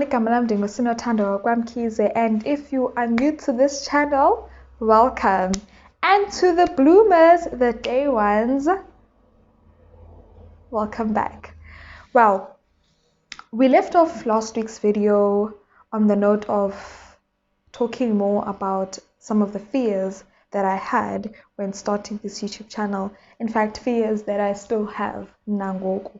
igama lam ndinguSinothando Kwamkhize, and if you are new to this channel, welcome. And to the bloomers, the day ones, welcome back. Well, we left off last week's video on the note of talking more about some of the fears that I had when starting this YouTube channel. In fact, fears that I still have nangoku.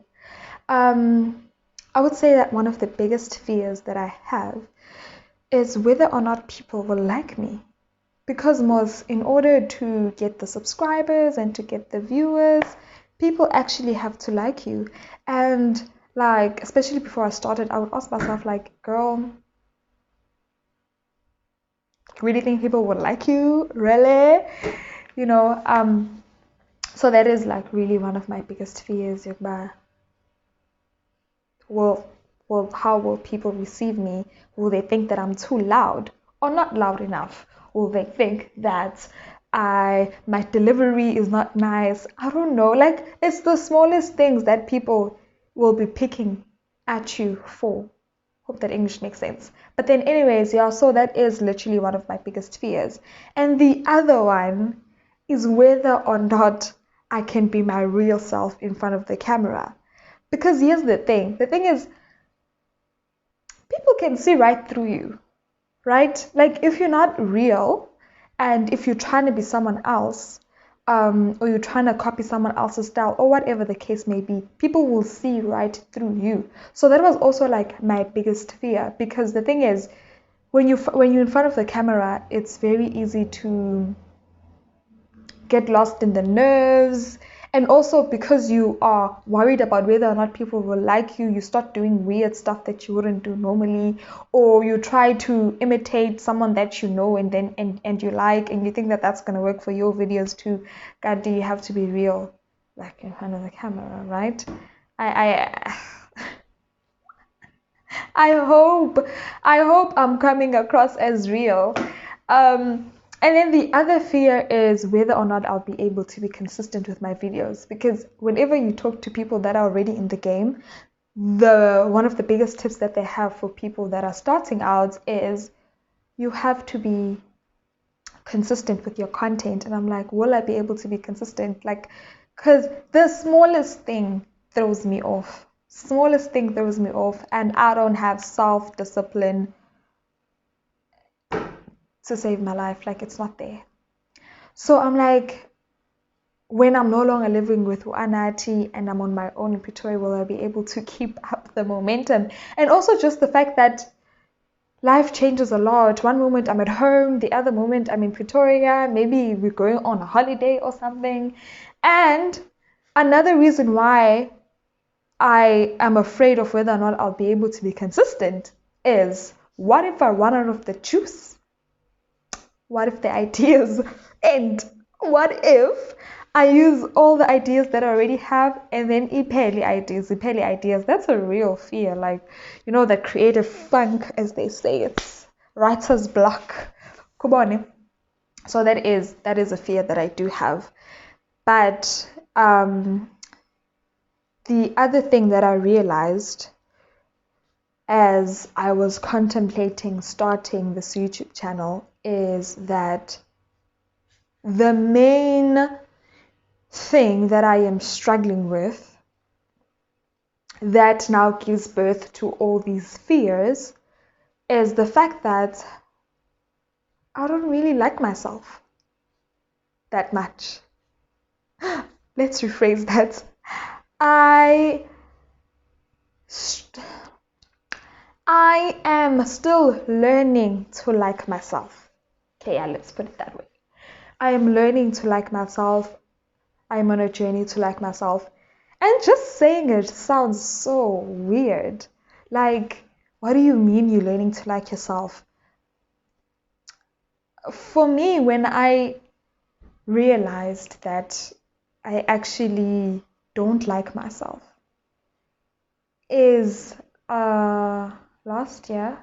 I would say that one of the biggest fears that I have is whether or not people will like me. Because most, in order to get the subscribers and to get the viewers, people actually have to like you. And like, especially before I started, I would ask myself like, girl, really think people would like you? Really? You know, so that is like really one of my biggest fears. How will people receive me? Will they think that I'm too loud or not loud enough? Will they think that my delivery is not nice? I don't know. Like, it's the smallest things that people will be picking at you for. Hope that English makes sense. But then anyways, yeah, so that is literally one of my biggest fears. And the other one is whether or not I can be my real self in front of the camera. Because here's the thing. The thing is, people can see right through you, right? Like, if you're not real and if you're trying to be someone else, or you're trying to copy someone else's style or whatever the case may be, people will see right through you. So that was also like my biggest fear, because the thing is, when you're in front of the camera, it's very easy to get lost in the nerves. And also because you are worried about whether or not people will like you, you start doing weird stuff that you wouldn't do normally, or you try to imitate someone that you know and you like, and you think that that's going to work for your videos too. God, do you have to be real, like in front of the camera, right? I hope I'm coming across as real. And then the other fear is whether or not I'll be able to be consistent with my videos, because whenever you talk to people that are already in the game, one of the biggest tips that they have for people that are starting out is you have to be consistent with your content. And I'm like, will I be able to be consistent? Like, because the smallest thing throws me off. And I don't have self-discipline to save my life. Like, it's not there. So I'm like, when I'm no longer living with Anati and I'm on my own in Pretoria, will I be able to keep up the momentum? And also just the fact that life changes a lot. One moment I'm at home, the other moment I'm in Pretoria, maybe we're going on a holiday or something. And another reason why I am afraid of whether or not I'll be able to be consistent is, what if I run out of the juice? What if the ideas end? What if I use all the ideas that I already have and then ipeli ideas? That's a real fear. Like, you know, the creative funk, as they say, it's writer's block. Kubone. So that is a fear that I do have. But the other thing that I realized as I was contemplating starting this YouTube channel is that the main thing that I am struggling with, that now gives birth to all these fears, is the fact that I don't really like myself that much. Let's rephrase that. I am still learning to like myself. Okay, yeah, let's put it that way. I am learning to like myself. I'm on a journey to like myself. And just saying it sounds so weird. Like, what do you mean you're learning to like yourself? For me, when I realized that I actually don't like myself, is last year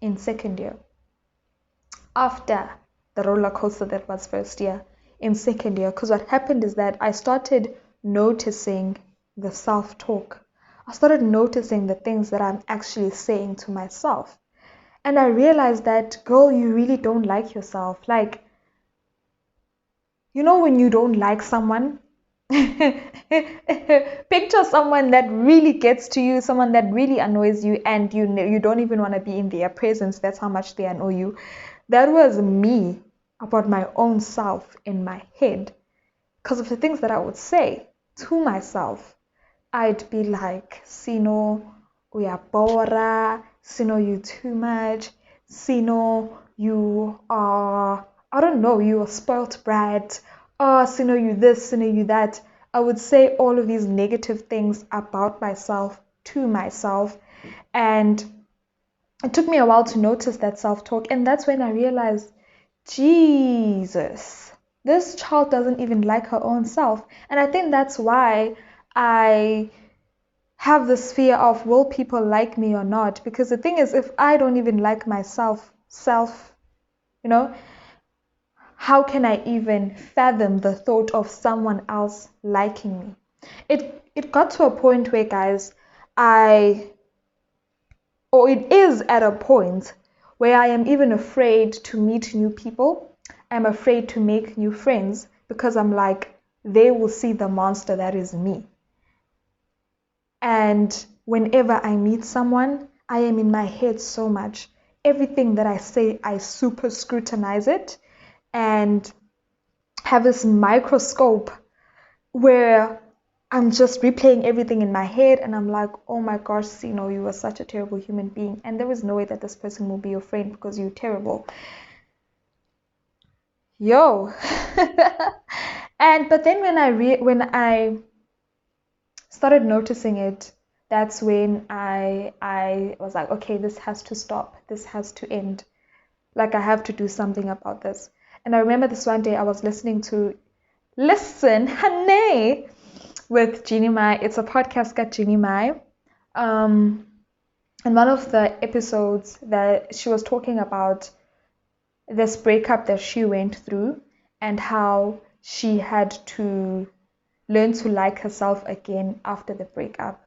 in second year, after the roller coaster that was first year, in second year. Because what happened is that I started noticing the self-talk I started noticing the things that I'm actually saying to myself. And I realized that, girl, you really don't like yourself. Like, when you don't like someone, picture someone that really gets to you, someone that really annoys you, and you don't even want to be in their presence. That's how much they annoy you. That was me about my own self in my head because of the things that I would say to myself. I'd be like, Sino, uyabora, Sino, you too much, Sino, you are, I don't know, you a spoilt brat, oh, Sino, you this, Sino, you that. I would say all of these negative things about myself to myself. And it took me a while to notice that self-talk. And that's when I realized, Jesus, this child doesn't even like her own self. And I think that's why I have this fear of, will people like me or not? Because the thing is, if I don't even like myself, you know, how can I even fathom the thought of someone else liking me? It got to a point where, guys, it is at a point where I am even afraid to meet new people. I'm afraid to make new friends because I'm like, they will see the monster that is me. And whenever I meet someone, I am in my head so much. Everything that I say, I super scrutinize it and have this microscope where I'm just replaying everything in my head and I'm like, oh my gosh, Sino, you are such a terrible human being. And there is no way that this person will be your friend because you're terrible. Yo. But then when I started noticing it, that's when I was like, okay, this has to stop. This has to end. Like, I have to do something about this. And I remember this one day I was listening to Listen, Honey, with Jeannie Mai. It's a podcast got Jeannie Mai. And one of the episodes that she was talking about this breakup that she went through and how she had to learn to like herself again after the breakup.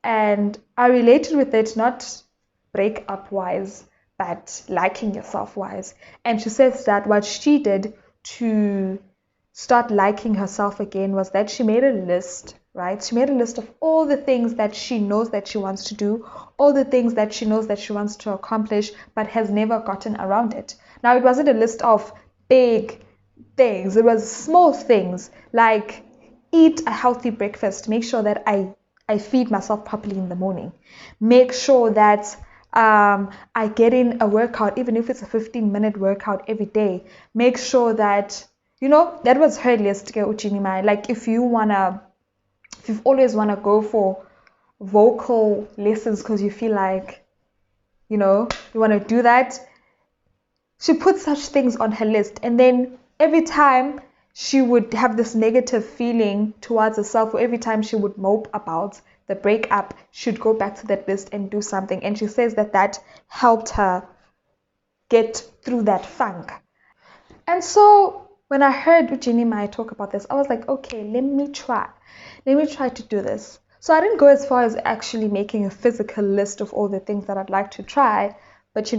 And I related with it, not breakup wise, but liking yourself wise. And she says that what she did to start liking herself again was that she made a list, right? She made a list of all the things that she knows that she wants to do, all the things that she knows that she wants to accomplish, but has never gotten around it. Now, it wasn't a list of big things, it was small things like eat a healthy breakfast, make sure that I feed myself properly in the morning, make sure that I get in a workout, even if it's a 15-minute workout every day, make sure that, that was her list, Uchinimai. Like, if you've always want to go for vocal lessons because you feel like, you want to do that, she put such things on her list. And then every time she would have this negative feeling towards herself, or every time she would mope about the breakup, she'd go back to that list and do something. And she says that helped her get through that funk. And so when I heard Ujini Mai talk about this, I was like, okay, let me try to do this. So I didn't go as far as actually making a physical list of all the things that I'd like to try, but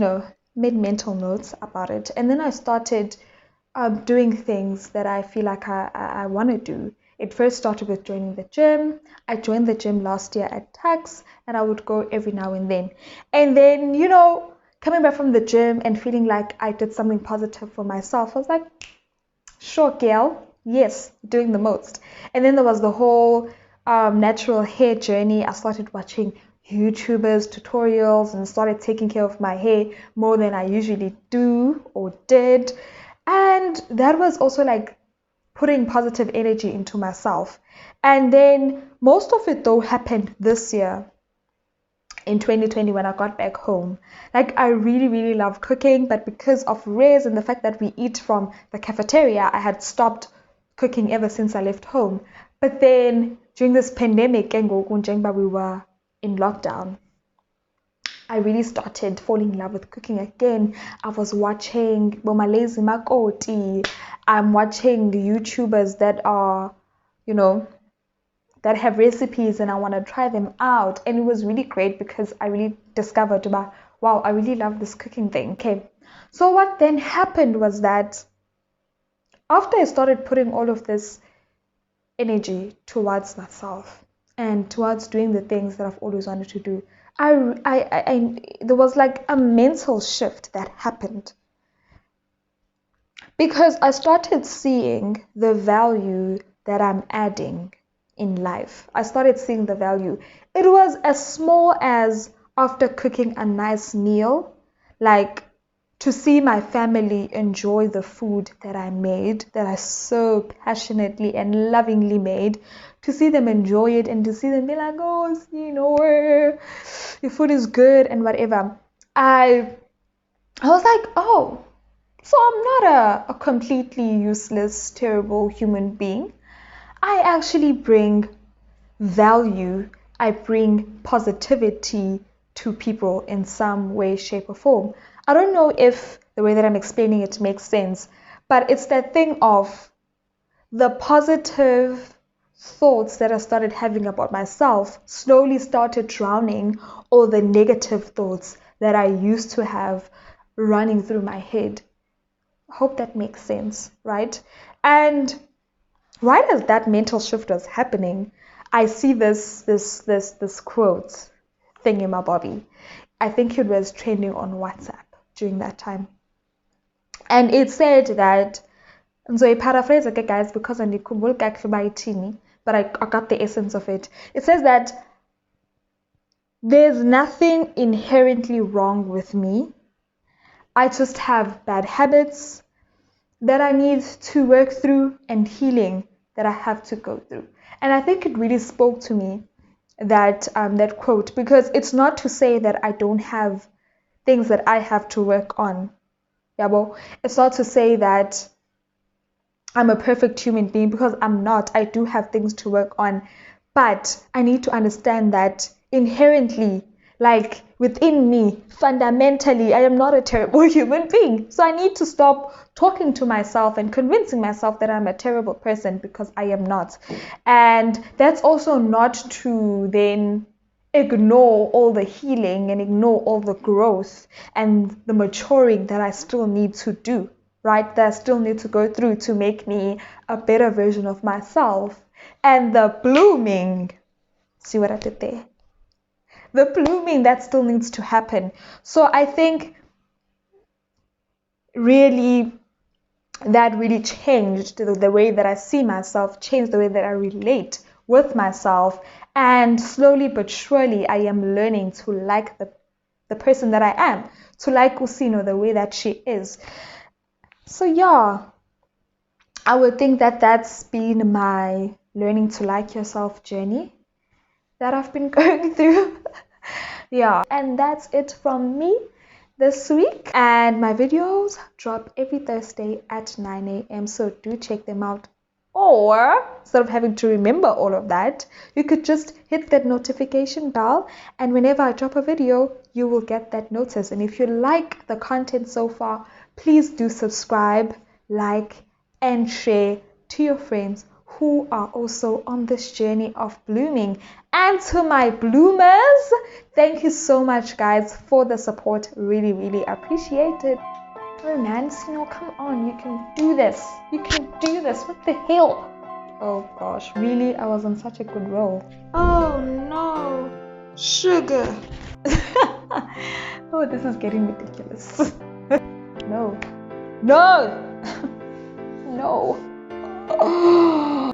made mental notes about it. And then I started doing things that I feel like I want to do. It first started with joining the gym. I joined the gym last year at Tax, and I would go every now and then. And then, coming back from the gym and feeling like I did something positive for myself, I was like, sure, girl, yes, doing the most. And then there was the whole natural hair journey. I started watching YouTubers, tutorials, and started taking care of my hair more than I usually do or did. And that was also like putting positive energy into myself. And then most of it though happened this year in 2020 when I got back home. Like, I really, really love cooking, but because of Rez and the fact that we eat from the cafeteria, I had stopped cooking ever since I left home. But then during this pandemic, we were in lockdown, I really started falling in love with cooking again. I was watching Bomalezi Makoti. I'm watching YouTubers that are, that have recipes and I want to try them out. And it was really great because I really discovered, wow, I really love this cooking thing. Okay, so what then happened was that after I started putting all of this energy towards myself and towards doing the things that I've always wanted to do, there was like a mental shift that happened, because I started seeing the value that I'm adding in life. I started seeing the value. It was as small as after cooking a nice meal, like to see my family enjoy the food that I made, that I so passionately and lovingly made, to see them enjoy it and to see them be like, oh, your food is good and whatever. I was like, oh, so I'm not a completely useless, terrible human being. I actually bring value. I bring positivity to people in some way, shape, or form. I don't know if the way that I'm explaining it makes sense, but it's that thing of the positive thoughts that I started having about myself slowly started drowning all the negative thoughts that I used to have running through my head. I hope that makes sense, right? And right as that mental shift was happening, I see this quote thing in my body. I think it was trending on WhatsApp during that time. And it said that, and so I paraphrase it, guys, because I but I got the essence of it. It says that there's nothing inherently wrong with me. I just have bad habits that I need to work through and healing that I have to go through. And I think it really spoke to me, that quote, because it's not to say that I don't have things that I have to work on. Yabo. It's not to say that I'm a perfect human being, because I'm not. I do have things to work on. But I need to understand that inherently, like within me, fundamentally, I am not a terrible human being. So I need to stop talking to myself and convincing myself that I'm a terrible person, because I am not. And that's also not to then ignore all the healing and ignore all the growth and the maturing that I still need to do, right? That I still need to go through to make me a better version of myself. And the blooming, see what I did there? The blooming that still needs to happen. So I think really that really changed the way that I see myself, changed the way that I relate with myself. And slowly but surely, I am learning to like the person that I am, to like Usino the way that she is. So yeah, I would think that that's been my learning to like yourself journey that I've been going through. Yeah, and that's it from me this week. And my videos drop every Thursday at 9 a.m. So do check them out. Or instead of having to remember all of that, you could just hit that notification bell, and whenever I drop a video, you will get that notice. And if you like the content so far, please do subscribe, like, and share to your friends who are also on this journey of blooming. And to my bloomers, thank you so much, guys, for the support. Really, really appreciate it. Oh man, Sino, come on, you can do this. You can do this. What the hell? Oh gosh, really? I was on such a good roll. Oh no, sugar. Oh, this is getting ridiculous. No, no, no. Oh.